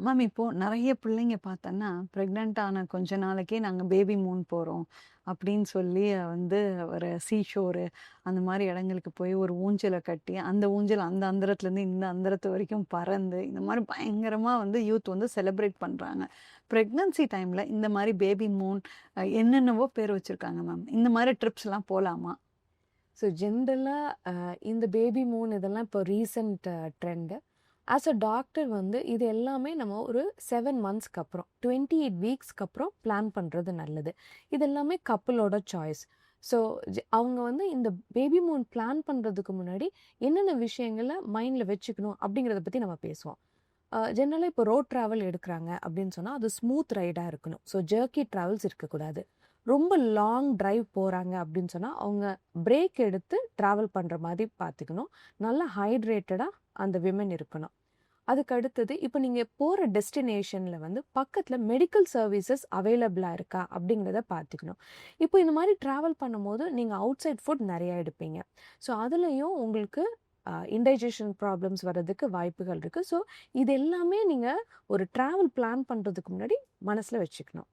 Ma'am இப்போ நெறைய பிள்ளைங்க பார்த்தோன்னா, பிரெக்னன்ட் ஆன கொஞ்ச நாளைக்கே நாங்க பேபி மூன் போறோம் அப்படின்னு சொல்லி வந்து ஒரு ஷோரு அந்த மாரி இடங்களுக்கு போய் ஒரு ஊஞ்சல கட்டி, அந்த ஊஞ்சல் அந்த அந்தரத்துலேருந்து இந்த அந்தரத்து வரைக்கும் பறந்து, இந்த மாரி பயங்கரமா வந்து யூத் வந்து செலிப்ரேட் பண்றாங்க. பிரெக்னன்சி டைம்ல இந்த மாரி பேபி மூன் என்னென்னவோ பேர் வச்சிருக்காங்க மேம். இந்த மாரி ட்ரிப்ஸ்லாம் போலாமா? ஸோ ஜென்ரலாக இந்த பேபி மூன் இதெல்லாம் இப்போ recent trend. As a doctor வந்து இது எல்லாமே நம்ம ஒரு 7 மந்த்ஸ்க்கு அப்புறம் 28 வீக்ஸ்க்கு அப்புறம் பிளான் பண்ணுறது நல்லது. இது எல்லாமே கப்புளோட சாய்ஸ். ஸோ அவங்க வந்து இந்த பேபி மூன் பிளான் பண்ணுறதுக்கு முன்னாடி என்னென்ன விஷயங்களை மைண்டில் வச்சுக்கணும் அப்படிங்கிறத பற்றி நம்ம பேசுவோம். ஜென்ரலாக இப்போ ரோட் ட்ராவல் எடுக்கிறாங்க அப்படின்னு சொன்னால் அது ஸ்மூத் ரைடாக இருக்கணும். ஸோ ஜர்க்கி ட்ராவல்ஸ் இருக்கக்கூடாது. ரொம்ப லாங் டிரைவ் போகிறாங்க அப்படின்னு சொன்னால் அவங்க பிரேக் எடுத்து ட்ராவல் பண்ணுற மாதிரி பார்த்துக்கணும். நல்லா ஹைட்ரேட்டடாக அந்த விமன் இருக்கணும். அதுக்கு அடுத்தது இப்போ நீங்கள் போகிற டெஸ்டினேஷனில் வந்து பக்கத்தில் மெடிக்கல் சர்வீசஸ் அவைலபிளாக இருக்கா அப்படிங்கிறத பார்த்துக்கணும். இப்போ இந்த மாதிரி ட்ராவல் பண்ணும்போது நீங்கள் அவுட் சைட் ஃபுட் நிறையா எடுப்பீங்க. ஸோ அதுலேயும் உங்களுக்கு இன்டைஜஷன் ப்ராப்ளம்ஸ் வர்றதுக்கு வாய்ப்புகள் இருக்குது. ஸோ இது எல்லாமே நீங்கள் ஒரு ட்ராவல் பிளான் பண்ணுறதுக்கு முன்னாடி மனசில் வச்சுக்கணும்.